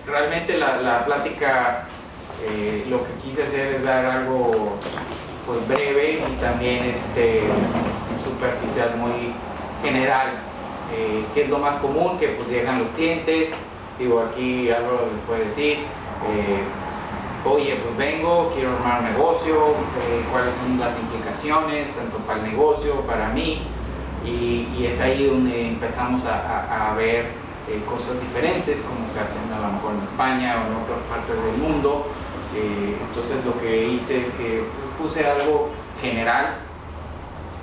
realmente la plática, lo que quise hacer es dar algo pues breve y también superficial, muy general. ¿Qué es lo más común? Que pues llegan los clientes, digo, aquí Álvaro les puede decir, oye, pues vengo, quiero armar un negocio, cuáles son las implicaciones, tanto para el negocio, para mí, y es ahí donde empezamos a ver cosas diferentes, como se hacen a lo mejor en España o en otras partes del mundo. Entonces lo que hice es que puse algo general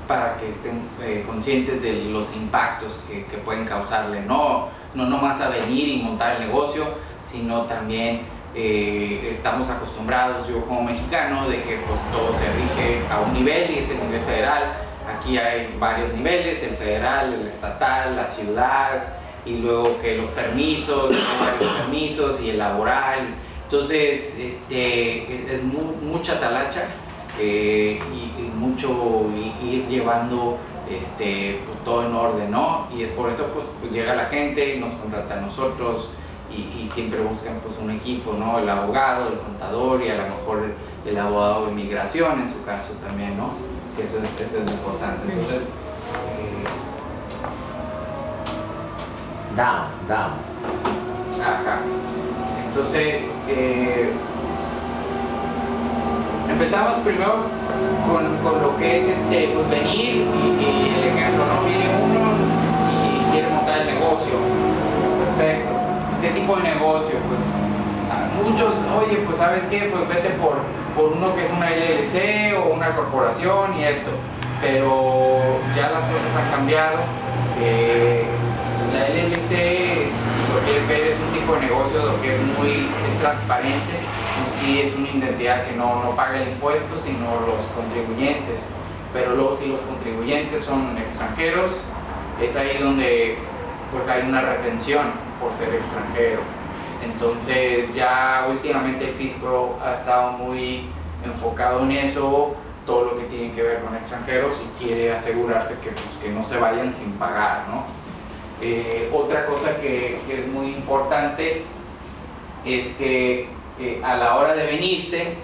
para que estén conscientes de los impactos que pueden causarle, no nomás a venir y montar el negocio, sino también estamos acostumbrados, yo como mexicano, de que pues, todo se rige a un nivel y es el nivel federal. Aquí hay varios niveles, el federal, el estatal, la ciudad, y luego que los permisos, varios permisos y el laboral. Entonces es mucha talacha y mucho ir llevando pues, todo en orden, ¿no? Y es por eso pues llega la gente, nos contrata a nosotros y siempre buscan pues un equipo, ¿no? El abogado, el contador y a lo mejor el abogado de migración en su caso también, ¿no? Que eso es lo importante. Entonces, down. Ajá. Entonces, empezamos primero con lo que es pues venir y el ejemplo, ¿no? Viene uno y quiere montar el negocio. Perfecto. ¿Qué tipo de negocio? Pues muchos, oye, pues ¿sabes qué? Pues vete por uno que es una LLC o una corporación y esto. Pero ya las cosas han cambiado. La LLC, si lo quieren ver, es un tipo de negocio que es transparente. Sí, es una identidad que no paga el impuesto, sino los contribuyentes. Pero luego si los contribuyentes son extranjeros, es ahí donde pues hay una retención por ser extranjero. Entonces ya últimamente el fisco ha estado muy enfocado en eso, todo lo que tiene que ver con extranjeros, y quiere asegurarse que no se vayan sin pagar, ¿no? Otra cosa que es muy importante es que a la hora de venirse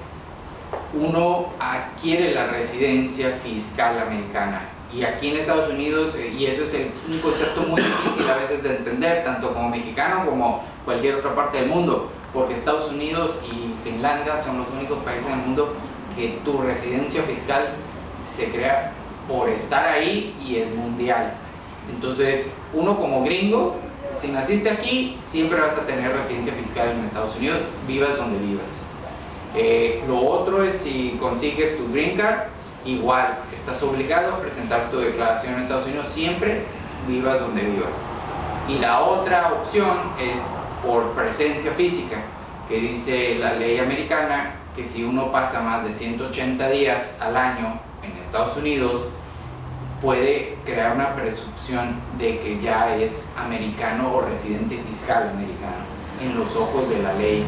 uno adquiere la residencia fiscal americana, y aquí en Estados Unidos, y eso es un concepto muy difícil a veces de entender, tanto como mexicano como cualquier otra parte del mundo, porque Estados Unidos y Finlandia son los únicos países del mundo que tu residencia fiscal se crea por estar ahí y es mundial. Entonces, uno como gringo, si naciste aquí, siempre vas a tener residencia fiscal en Estados Unidos, vivas donde vivas. Lo otro es si consigues tu green card, igual, estás obligado a presentar tu declaración en Estados Unidos siempre, vivas donde vivas. Y la otra opción es por presencia física, que dice la ley americana que si uno pasa más de 180 días al año en Estados Unidos, puede crear una presunción de que ya es americano o residente fiscal americano en los ojos de la ley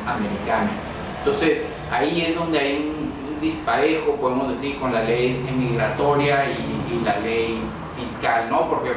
americana. Entonces ahí es donde hay un disparejo, podemos decir, con la ley migratoria y la ley fiscal, ¿no? Porque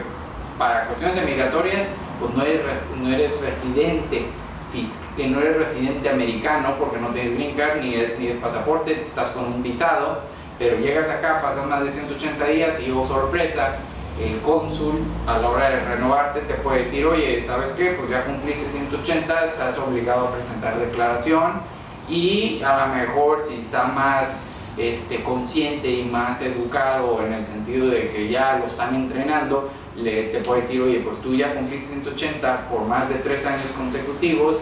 para cuestiones migratorias pues no eres residente fiscal, no eres residente americano porque no tienes green card ni el pasaporte, estás con un visado, pero llegas acá, pasas más de 180 días y, oh sorpresa, el cónsul a la hora de renovarte te puede decir, oye, ¿sabes qué? Pues ya cumpliste 180, estás obligado a presentar declaración, y a lo mejor si está más consciente y más educado en el sentido de que ya lo están entrenando, te puede decir, oye, pues tú ya cumpliste 180 por más de 3 años consecutivos,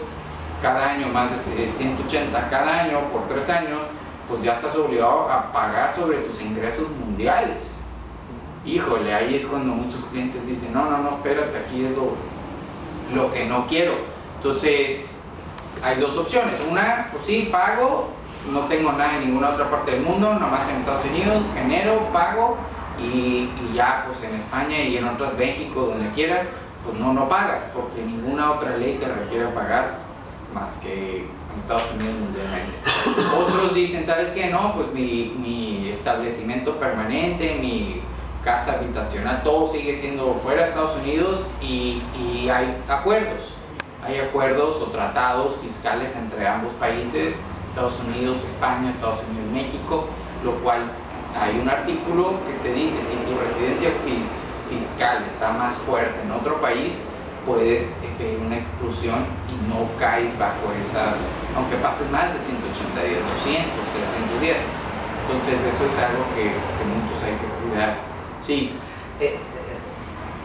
cada año más de 180 cada año por 3 años, pues ya estás obligado a pagar sobre tus ingresos mundiales. Híjole, ahí es cuando muchos clientes dicen, no, espérate, aquí es lo que no quiero. Entonces, hay dos opciones. Una, pues sí, pago, no tengo nada en ninguna otra parte del mundo, nomás en Estados Unidos, genero, pago, y ya pues en España y en otras, México, donde quiera, pues no pagas, porque ninguna otra ley te requiere pagar más que en Estados Unidos mundialmente. Otros dicen, ¿sabes qué? No, pues mi establecimiento permanente, mi casa habitacional, todo sigue siendo fuera de Estados Unidos, y hay acuerdos. hay acuerdos o tratados fiscales entre ambos países, Estados Unidos, España, Estados Unidos, México, lo cual hay un artículo que te dice si tu residencia fiscal está más fuerte en otro país, puedes pedir una exclusión y no caes bajo esas, aunque pases más de 180 días, 200, 300 días. Entonces eso es algo que muchos hay que cuidar. Sí.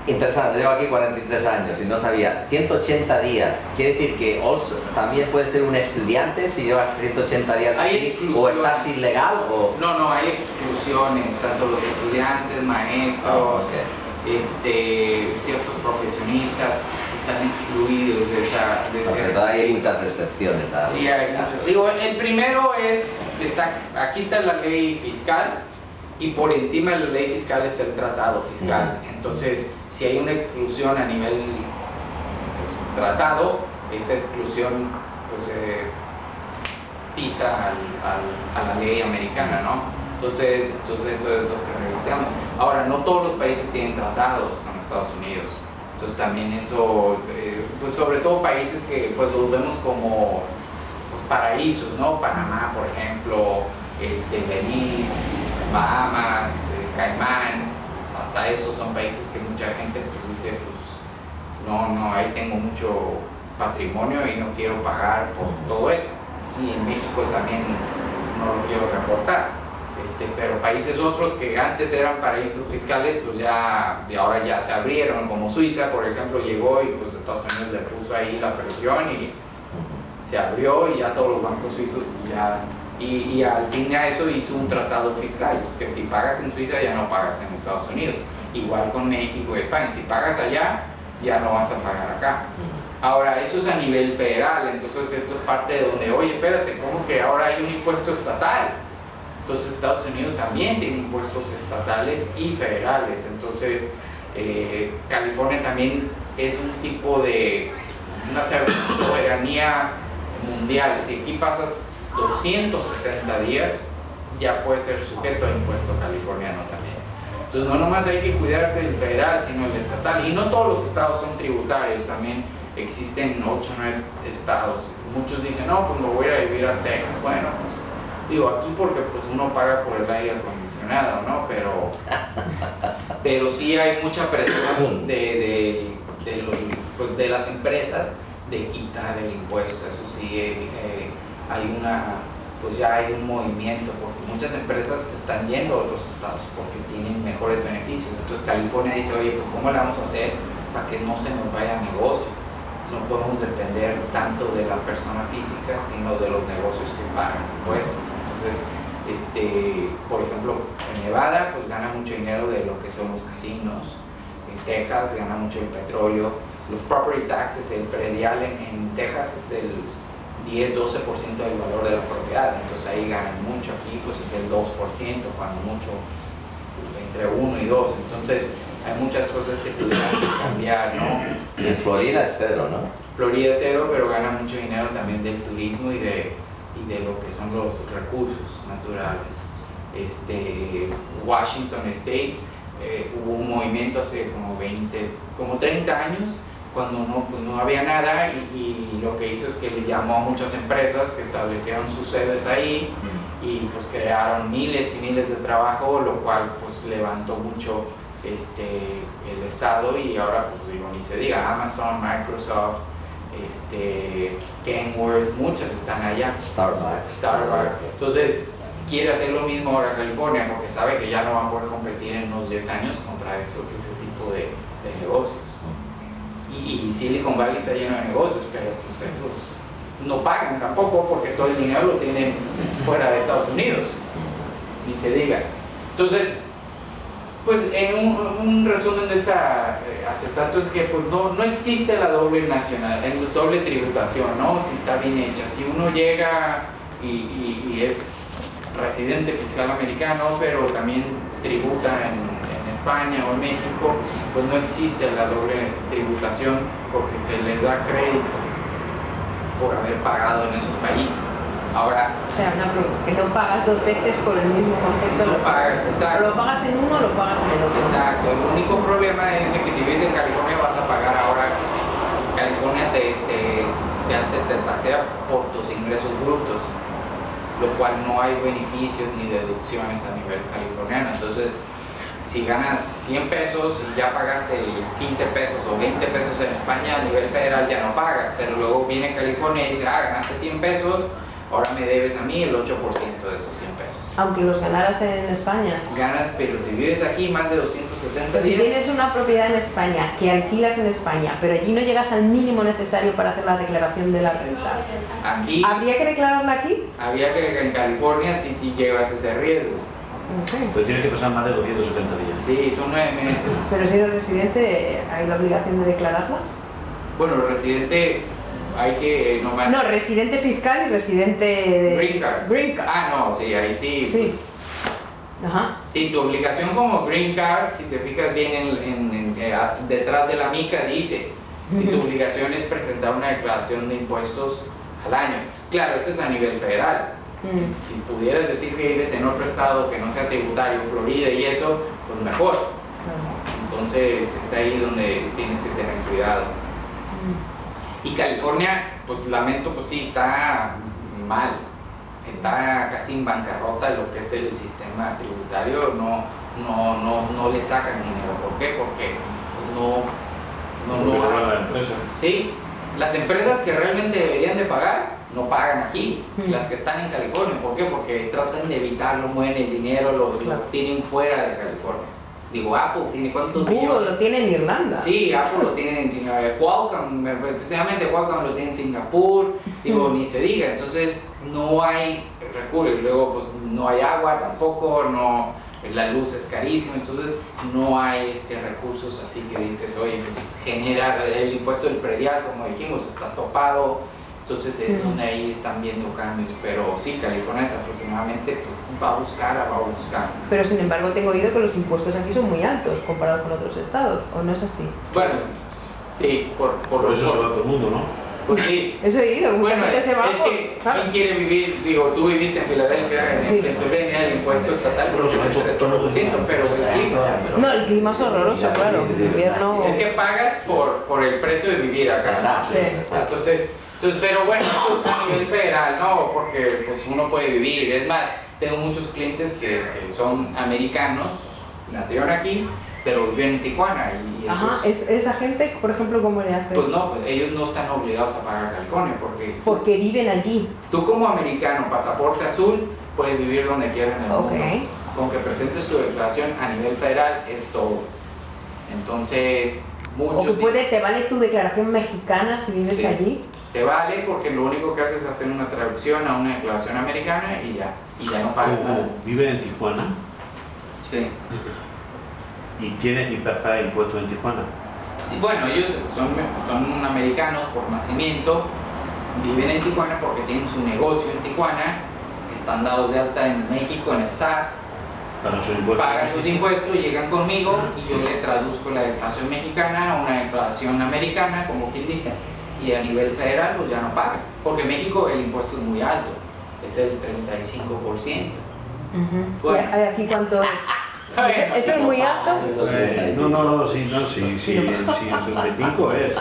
Interesante, llevo aquí 43 años y no sabía. 180 días, quiere decir que también puede ser un estudiante si llevas 180 días aquí, o estás ilegal o... No, hay exclusiones, tanto los estudiantes, maestros, ciertos profesionistas están excluidos de esa... Porque todavía hay muchas excepciones. Sí, hay muchas. Digo, el primero es, aquí está la ley fiscal, y por encima de la ley fiscal está el tratado fiscal. Entonces, si hay una exclusión a nivel tratado, esa exclusión pisa a la ley americana, ¿no? Entonces eso es lo que revisamos. Ahora, no todos los países tienen tratados con Estados Unidos. Entonces también eso, pues sobre todo países que pues los vemos como paraísos, ¿no? Panamá, por ejemplo, Belice, Bahamas, Caimán, hasta esos son países que mucha gente pues dice, pues no, ahí tengo mucho patrimonio y no quiero pagar por todo eso. Sí, en México también no lo quiero reportar, pero países otros que antes eran paraísos fiscales, pues y ahora ya se abrieron, como Suiza, por ejemplo, llegó y pues Estados Unidos le puso ahí la presión y se abrió y ya todos los bancos suizos ya... Y al fin de eso hizo un tratado fiscal, que si pagas en Suiza ya no pagas en Estados Unidos. Igual con México y España, si pagas allá ya no vas a pagar acá. Ahora, eso es a nivel federal, entonces esto es parte de donde, oye, espérate, ¿cómo que ahora hay un impuesto estatal? Entonces Estados Unidos también tiene impuestos estatales y federales, entonces California también es un tipo de una soberanía mundial. Si aquí pasas 270 días, ya puede ser sujeto a impuesto californiano también. Entonces no nomás hay que cuidarse el federal, sino el estatal. Y no todos los estados son tributarios, también existen 8 o 9 estados. Muchos dicen, no, pues me voy a ir a vivir a Texas. Bueno, pues digo, aquí porque pues uno paga por el aire acondicionado, ¿no? Pero sí hay mucha presión de las empresas de quitar el impuesto. Eso sí, ya hay un movimiento, porque muchas empresas se están yendo a otros estados porque tienen mejores beneficios. Entonces California dice, oye, pues ¿cómo le vamos a hacer para que no se nos vaya el negocio? No podemos depender tanto de la persona física, sino de los negocios que pagan impuestos. Entonces, por ejemplo, en Nevada pues gana mucho dinero de lo que son los casinos. En Texas gana mucho el petróleo. Los property taxes, el predial en Texas es el 10-12% del valor de la propiedad, entonces ahí ganan mucho. Aquí pues es el 2%, cuando mucho, entre 1 y 2. Entonces hay muchas cosas que tuvieran que cambiar, ¿no? En Florida es cero, ¿no? Florida es cero, pero gana mucho dinero también del turismo y de lo que son los recursos naturales. Washington State, hubo un movimiento hace como 30 años, cuando no había nada, y lo que hizo es que le llamó a muchas empresas que establecieron sus sedes ahí y pues crearon miles y miles de trabajo, lo cual pues levantó mucho el estado. Y ahora pues digo, ni se diga, Amazon, Microsoft, Kenworth, muchas están allá. Starbucks. Entonces quiere hacer lo mismo ahora California, porque sabe que ya no va a poder competir en unos 10 años contra ese tipo de negocios. Y Silicon Valley está lleno de negocios, pero pues esos no pagan tampoco, porque todo el dinero lo tienen fuera de Estados Unidos, ni se diga. Entonces, pues en un resumen de esta acetato es que pues no existe la doble tributación, ¿no? Si está bien hecha. Si uno llega y es residente fiscal americano, pero también tributa en España o en México, pues no existe la doble tributación, porque se les da crédito por haber pagado en esos países. Ahora, o sea, una pregunta, que no pagas dos veces por el mismo concepto. No pagas, exacto. O lo pagas en uno o lo pagas en el otro. Exacto. El único problema es que si vives en California vas a pagar ahora. California te te taxea por tus ingresos brutos, lo cual no hay beneficios ni deducciones a nivel californiano. Entonces, si ganas 100 pesos y ya pagaste 15 pesos o 20 pesos en España, a nivel federal ya no pagas, pero luego viene California y dice, ganaste 100 pesos, ahora me debes a mí el 8% de esos 100 pesos. Aunque los ganaras en España. Ganas, pero si vives aquí más de 270 Si días... tienes una propiedad en España, que alquilas en España, pero allí no llegas al mínimo necesario para hacer la declaración de la renta, Aquí, ¿habría que declararla aquí? había que en California si te llevas ese riesgo. Okay. Pues tienes que pasar más de 270 días. Sí, son 9 meses. Pero si eres residente, ¿hay la obligación de declararla? Bueno, residente hay que nomás... No, residente fiscal y residente de... Green card. Green card. No, sí, ahí sí. Sí. Ajá. Sí, tu obligación como Green Card, si te fijas bien detrás de la mica dice, y tu obligación es presentar una declaración de impuestos al año. Claro, eso es a nivel federal. Si pudieras decir que vives en otro estado que no sea tributario, Florida y eso, pues mejor. Entonces es ahí donde tienes que tener cuidado. Y California, pues lamento, pues sí, está mal. Está casi en bancarrota lo que es el sistema tributario, no le sacan dinero. ¿Por qué? Porque no hay. La empresa. Sí, las empresas que realmente deberían de pagar, no pagan aquí, las que están en California. ¿Por qué? Porque tratan de evitarlo, mueven el dinero, lo tienen fuera de California. Digo, Apple tiene cuántos Google millones. lo tiene en Irlanda. Sí, Apple lo tiene en Singapur, Qualcomm, especialmente Qualcomm lo tiene en Singapur, digo, ni se diga. Entonces no hay recursos, luego pues no hay agua tampoco, no, la luz es carísima, entonces no hay recursos así que dices, oye, pues genera el impuesto del predial, como dijimos, está topado, entonces es donde ahí están viendo cambios, pero sí, California desafortunadamente pues, va a buscar. Pero sin embargo tengo oído que los impuestos aquí son muy altos comparados con otros estados, ¿o no es así? Bueno, sí, por eso se va todo el mundo, ¿no? Pues sí. Eso he oído, mucha Bueno, gente se va es por... que claro. ¿quién quiere vivir? Digo, tú viviste en Filadelfia, en Sí. Pennsylvania, el impuesto estatal Pero es el 3%, pero el clima. No, el clima es horroroso, claro. El invierno... Es que pagas por el precio de vivir acá. Exacto, Sí. exacto. Entonces, pero bueno, esto es a nivel federal, ¿no? Porque pues uno puede vivir. Es más, tengo muchos clientes que son americanos, nacieron aquí, pero viven en Tijuana. Y Ajá, esa gente, por ejemplo, ¿cómo le hacen? pues no, pues ellos no están obligados a pagar California, Porque viven allí. tú como americano, pasaporte azul, puedes vivir donde quieras en el mundo. Con que presentes tu declaración a nivel federal es todo. Entonces, O muchos que te vale tu declaración mexicana si vives Sí. allí. te vale porque lo único que haces es hacer una traducción a una declaración americana y ya no pagas nada. Vive en Tijuana Sí. y paga impuestos en Tijuana. Sí, bueno, ellos son americanos por nacimiento, viven en Tijuana porque tienen su negocio en Tijuana, están dados de alta en México, en el SAT, Pagan sus impuestos. pagan sus impuestos, llegan conmigo y yo le traduzco la declaración mexicana a una declaración americana, como quien dice, y a nivel federal pues ya no pagan, porque en México el impuesto es muy alto, es el 35%. Bueno. ¿Y aquí cuánto es? Bueno, ¿Eso es muy alto? Sí, el 35 es.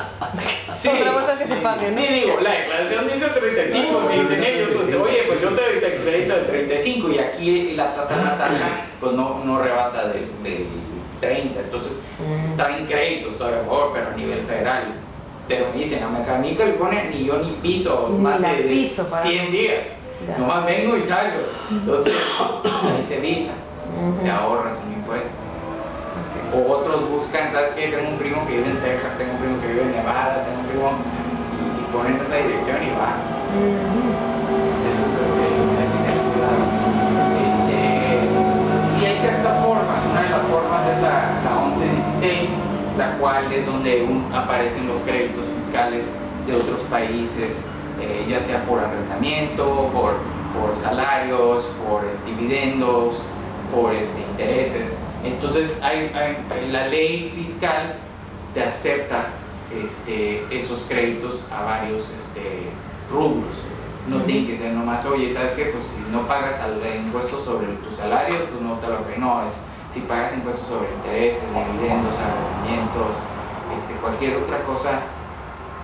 Sí. Otra cosa es que se pague, ¿no? Sí, digo, la declaración dice 35, me dicen ellos, pues oye, pues yo te doy el crédito del 35 y aquí la tasa más alta pues no rebasa del 30, entonces traen créditos todavía mejor, pero a nivel federal. Pero me dicen, a mí California ni yo ni piso Ni más la de piso para- 100 días, Ya. nomás vengo y salgo, entonces ahí se evita, te ahorras un impuesto. O otros buscan, ¿sabes qué? Tengo un primo que vive en Texas, tengo un primo que vive en Nevada, tengo un primo y ponen esa dirección y va. Eso es lo que hay que tener cuidado. Y hay ciertas formas, una de las formas es la 1116, la cual es donde aparecen los créditos fiscales de otros países, ya sea por arrendamiento, por salarios, por dividendos, por intereses. Entonces la ley fiscal te acepta esos créditos a varios rubros. No tiene que ser nomás, oye, ¿sabes qué? Pues si no pagas impuestos sobre tus salarios, pues no te lo que no es. Si pagas impuestos sobre intereses, dividendos, arrendamientos, cualquier otra cosa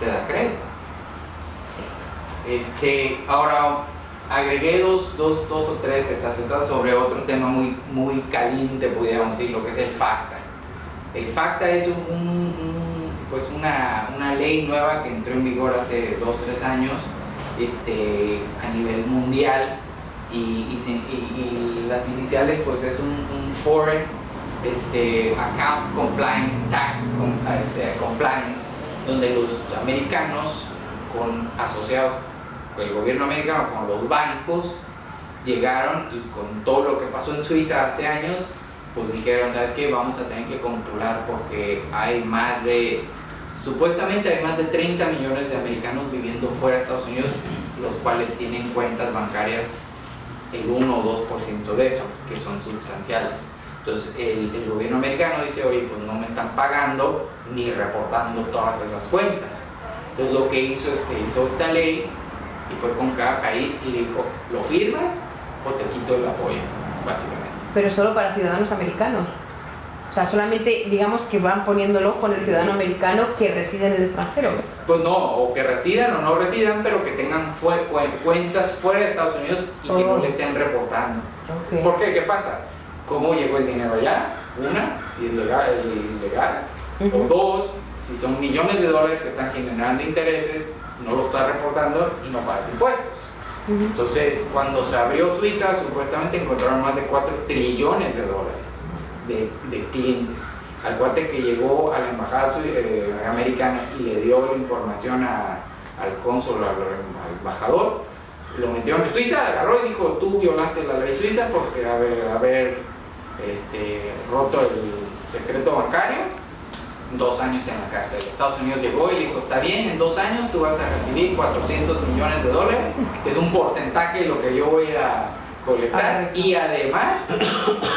te da crédito. Ahora agregué dos o tres acentuados sobre otro tema muy caliente, pudiéramos decir, lo que es el FACTA. El FACTA es pues una ley nueva que entró en vigor hace 2 o 3 años a nivel mundial y las iniciales pues es un Foreign Account Compliance Tax Compliance, donde los americanos asociados el gobierno americano con los bancos llegaron y con todo lo que pasó en Suiza hace años pues dijeron, ¿sabes qué? Vamos a tener que controlar porque supuestamente hay más de 30 millones de americanos viviendo fuera de Estados Unidos, los cuales tienen cuentas bancarias el 1 o 2% de eso, que son sustanciales. Entonces el gobierno americano dice, oye, pues no me están pagando ni reportando todas esas cuentas. Entonces lo que hizo es que hizo esta ley y fue con cada país y le dijo, ¿lo firmas o te quito el apoyo? Básicamente. Pero solo para ciudadanos americanos. O sea, solamente digamos que van poniéndolo con el ciudadano americano que reside en el extranjero. Pues no, o que residan o no residan, pero que tengan cuentas fuera de Estados Unidos y que no le estén reportando. Okay. ¿Por qué? ¿Qué pasa? ¿Cómo llegó el dinero allá? Una, si es legal, o dos, si son millones de dólares que están generando intereses, no lo está reportando y no pagas impuestos. Entonces, cuando se abrió Suiza, supuestamente encontraron más de 4 trillones de dólares de clientes. Al cuate que llegó a la embajada americana y le dio la información al cónsul, al embajador, lo metió en Suiza, agarró y dijo, tú violaste la ley suiza porque haber roto el secreto bancario, 2 años en la cárcel. Estados Unidos llegó y le dijo, está bien, en 2 años tú vas a recibir 400 millones de dólares, es un porcentaje de lo que yo voy a colectar y además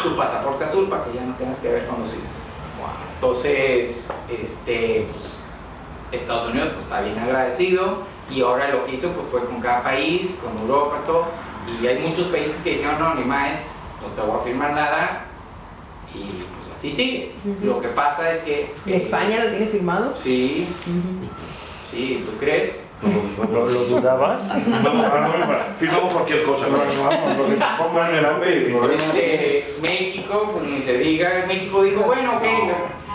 tu pasaporte azul para que ya no tengas que ver con los suizos. Entonces, pues, Estados Unidos pues, está bien agradecido y ahora lo que hizo pues, fue con cada país, con Europa, todo, y hay muchos países que dijeron, no, ni más, no te voy a firmar nada y pues así sigue. Lo que pasa es que... ¿España lo tiene firmado? Sí, sí, ¿tú crees? ¿Lo dudabas? Firmamos cualquier cosa. Pongan el nombre México, pues ni se diga, México dijo, bueno, ok.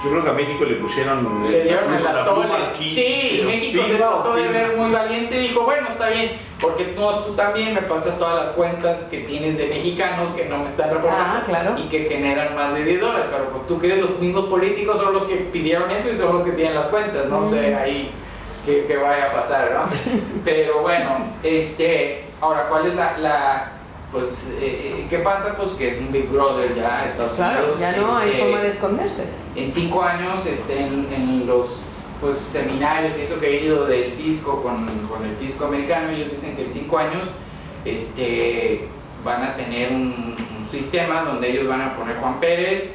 Yo creo que a México le pusieron Le dieron el la atole. pluma aquí. Sí, México se trató de ver muy valiente y dijo, bueno, está bien, porque tú también me pasas todas las cuentas que tienes de mexicanos que no me están reportando claro. y que generan más de $10. Pero pues tú crees, los mismos políticos son los que pidieron esto y son los que tienen las cuentas, no sé ahí qué vaya a pasar, ¿no? Pero bueno, ahora, ¿cuál es pues, ¿qué pasa? Pues que es un Big Brother ya Estados Unidos. Claro, ya no hay forma de esconderse. En 5 años, en los pues, seminarios y eso que he ido del fisco con el fisco americano, ellos dicen que en 5 años van a tener un sistema donde ellos van a poner Juan Pérez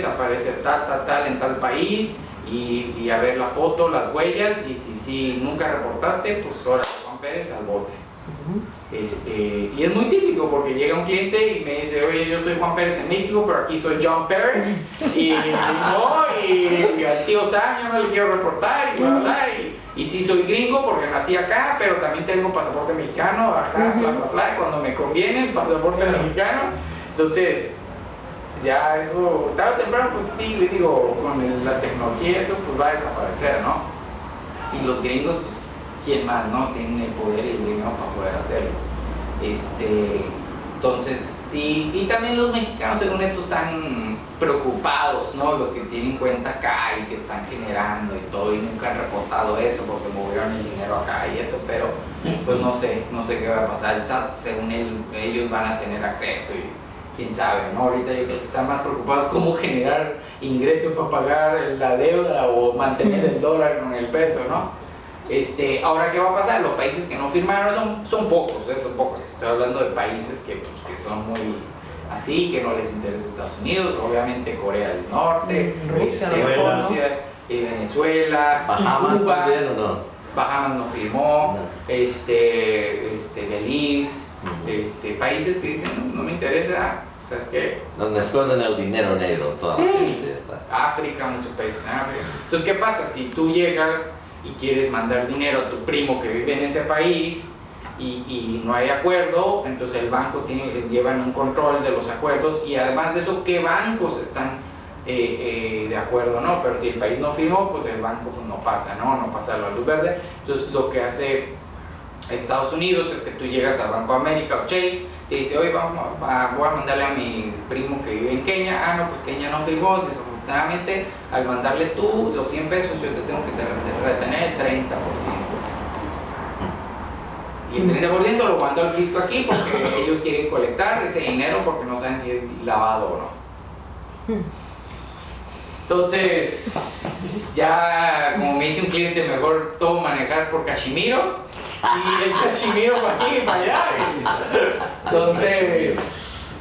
aparece tal en tal país y a ver la foto, las huellas y si nunca reportaste, pues ahora Juan Pérez al bote. Y es muy típico porque llega un cliente y me dice, oye, yo soy Juan Pérez en México, pero aquí soy John Pérez y al tío Sam yo no le quiero reportar y bla bla y sí soy gringo porque nací acá, pero también tengo pasaporte mexicano acá, bla bla bla, cuando me conviene el pasaporte mexicano. Entonces ya eso, tarde o temprano pues sí, digo, con la tecnología eso pues va a desaparecer, ¿no? Y los gringos pues ¿quién más, no? Tienen el poder y el dinero para poder hacerlo. Entonces, sí, y también los mexicanos según esto están preocupados, ¿no? Los que tienen cuenta acá y que están generando y todo y nunca han reportado eso porque movieron el dinero acá y esto, pero pues no sé qué va a pasar. El SAT, según ellos van a tener acceso y quién sabe, ¿no? Ahorita yo creo que están más preocupados cómo generar ingresos para pagar la deuda o mantener el dólar con el peso, ¿no? Ahora, ¿qué va a pasar? Los países que no firmaron son pocos, son pocos. Estoy hablando de países que son muy así, que no les interesa Estados Unidos, obviamente Corea del Norte, Rusia, y Venezuela, ¿Bahamas Cuba, también o no? Bahamas no firmó, Belice, países que dicen, no me interesa, ¿sabes qué? Donde esconden el dinero negro, toda la gente está. África, muchos países en África. Entonces, ¿qué pasa? Si tú llegas y quieres mandar dinero a tu primo que vive en ese país y no hay acuerdo, entonces el banco llevan un control de los acuerdos y además de eso, ¿qué bancos están de acuerdo? ¿No? Pero si el país no firmó, pues el banco pues, no pasa la luz verde. Entonces lo que hace Estados Unidos es que tú llegas al Banco de América o Chase, te dice, oye, voy a mandarle a mi primo que vive en Kenia, no, pues Kenia no firmó, desafortunadamente al mandarle tú los 100 pesos yo te tengo que retener el 30%. Y el 30% lo mando al fisco aquí porque ellos quieren colectar ese dinero porque no saben si es lavado o no. Entonces, ya como me dice un cliente, mejor todo manejar por Cachimiro y el Cachimiro para aquí y para allá. Entonces,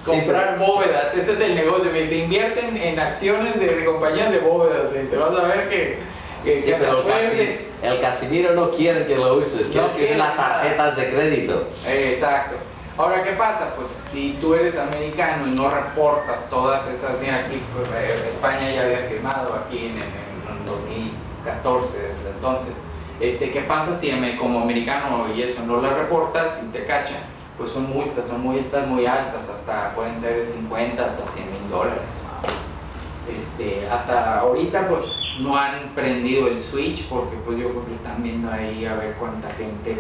comprar bóvedas, ese es el negocio. Me dice, invierten en acciones de compañías de bóvedas. Me dice, vas a ver que sí, pero el Casimiro no quiere que lo uses, quiere que uses las tarjetas de crédito. Exacto. Ahora, ¿qué pasa? Pues si tú eres americano y no reportas todas esas, mira aquí, pues, España ya había firmado aquí en 2014, desde entonces. ¿Qué pasa si como americano y eso no lo reportas y te cachan? Pues son multas muy altas, hasta pueden ser de 50 hasta $100,000. Hasta ahorita pues no han prendido el switch porque pues yo creo que están viendo ahí a ver cuánta gente,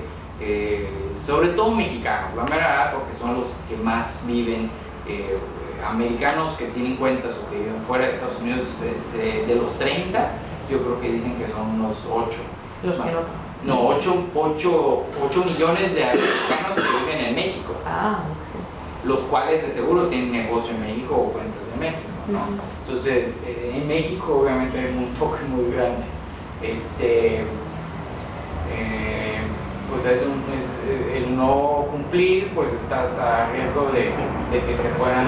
sobre todo mexicanos, la verdad, porque son los que más viven, americanos que tienen cuentas o que viven fuera de Estados Unidos, de los 30, yo creo que dicen que son unos 8. Los que no. No, 8 millones de americanos que viven en México. Los cuales de seguro tienen negocio en México o cuentas de México, ¿no? Entonces, en México obviamente es un foco muy grande. Pues el no cumplir, pues estás a riesgo de que te puedan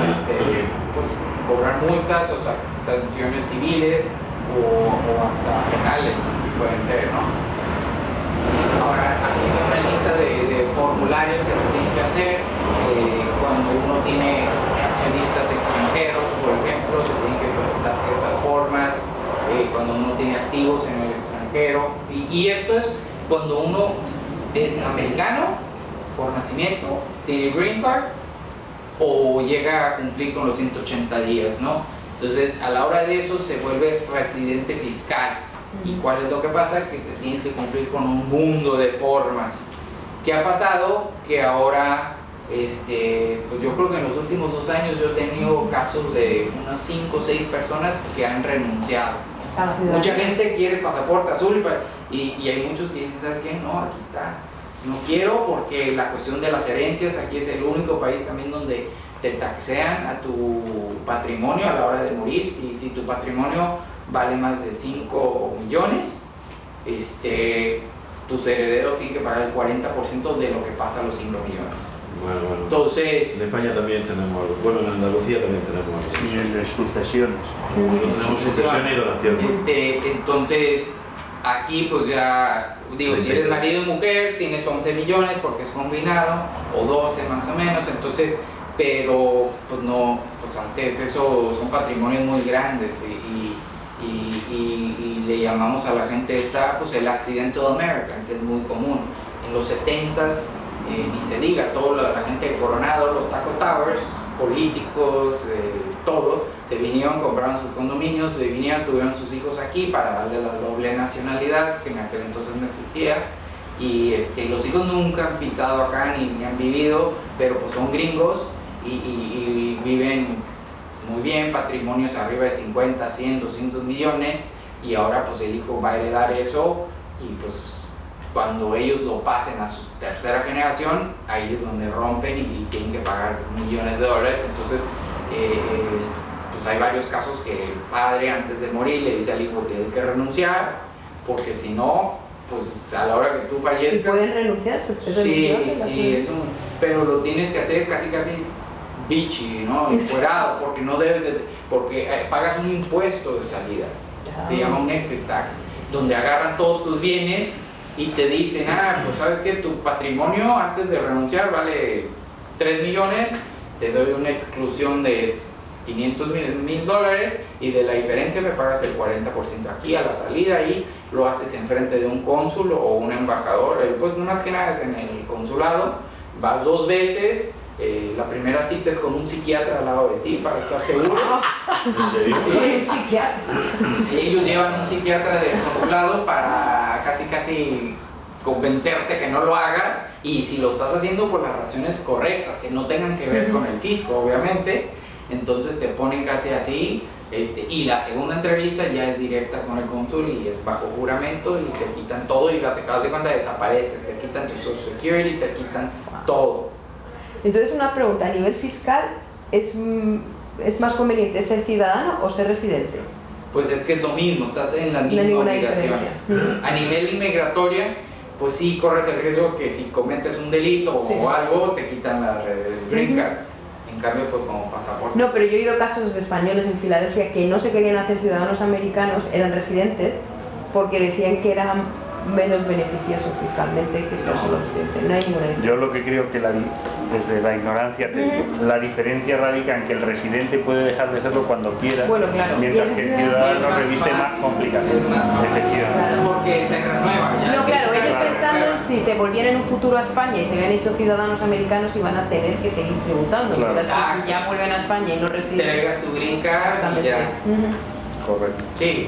pues, cobrar multas o sanciones civiles o hasta penales, pueden ser, ¿no? Ahora, aquí está una lista de formularios que se tienen que hacer cuando uno tiene accionistas extranjeros, por ejemplo, se tienen que presentar ciertas formas, cuando uno tiene activos en el extranjero, y esto es cuando uno es americano por nacimiento, tiene green card o llega a cumplir con los 180 días, ¿no? Entonces, a la hora de eso se vuelve residente fiscal. ¿Y cuál es lo que pasa? Que te tienes que cumplir con un mundo de formas. ¿Qué ha pasado? Que ahora, pues yo creo que en los últimos 2 años yo he tenido casos de unas 5 o 6 personas que han renunciado. Mucha gente quiere pasaporte azul y hay muchos que dicen, ¿sabes qué? No, aquí está. No quiero porque la cuestión de las herencias, aquí es el único país también donde te taxean a tu patrimonio a la hora de morir. Si tu patrimonio vale más de 5 millones, tus herederos tienen que pagar el 40% de lo que pasa a los 5 millones. Bueno. Entonces, en España también tenemos algo. Bueno, en Andalucía también tenemos algo. Y el de sucesiones. Tenemos sucesión y donación. Entonces, aquí pues ya, digo, si eres marido y mujer, tienes 11 millones porque es combinado, o 12 más o menos, entonces, pero pues no, pues antes eso son patrimonios muy grandes y le llamamos a la gente pues el Accidental American, que es muy común. En los 70s, ni se diga, toda la gente de Coronado, los Taco Towers, políticos, todo, se vinieron, compraron sus condominios, tuvieron sus hijos aquí para darle la doble nacionalidad, que en aquel entonces no existía, y los hijos nunca han pisado acá ni han vivido, pero pues son gringos y viven muy bien, patrimonios arriba de 50, 100, 200 millones, y ahora pues el hijo va a heredar eso, y pues cuando ellos lo pasen a su tercera generación, ahí es donde rompen y tienen que pagar millones de dólares. Entonces, pues hay varios casos que el padre antes de morir le dice al hijo, tienes que renunciar, porque si no, pues a la hora que tú fallezcas... ¿Y pueden renunciar? Sí, pero lo tienes que hacer casi bichi, ¿no? Enfuerado, porque no debes de... porque pagas un impuesto de salida, se llama un exit tax, donde agarran todos tus bienes y te dicen, pues sabes que tu patrimonio antes de renunciar vale 3 millones, te doy una exclusión de $500,000 y de la diferencia me pagas el 40% aquí a la salida y lo haces enfrente de un cónsul o un embajador, pues más que nada es en el consulado, vas 2 veces. La primera cita es con un psiquiatra al lado de ti para estar seguro. ¿En serio? Sí. Un psiquiatra. Ellos llevan un psiquiatra del consulado para casi convencerte que no lo hagas, y si lo estás haciendo por las razones correctas, que no tengan que ver con el fisco, obviamente, entonces te ponen casi así. Y la segunda entrevista ya es directa con el cónsul y es bajo juramento y te quitan todo y te das cuenta desapareces, te quitan tu Social Security, te quitan todo. Entonces, una pregunta, a nivel fiscal, ¿es más conveniente ser ciudadano o ser residente? Pues es que es lo mismo, estás en la misma ninguna obligación. diferencia. A nivel inmigratoria, pues sí corres el riesgo que si cometes un delito Sí. o algo, te quitan la green card. En cambio, pues como pasaporte. No, pero yo he oído casos de españoles en Filadelfia que no se querían hacer ciudadanos americanos, eran residentes, porque decían que era menos beneficioso fiscalmente que ser solo residente. No hay ninguna diferencia. Yo lo que creo que desde la ignorancia te digo, la diferencia radica en que el residente puede dejar de serlo cuando quiera, Bueno, claro. mientras Y el que el ciudadano ciudadano es reviste más fácil, complicación. es más fácil. Efectivamente. Porque se renueva. Ya No, claro, ellos Claro, pensando en si se volvieran en un futuro a España y se habían hecho ciudadanos americanos, iban a tener que seguir tributando. Claro. Mientras que si ya vuelven a España y no residen. Traigas tu green card y ya. Ujú. Correcto. Sí.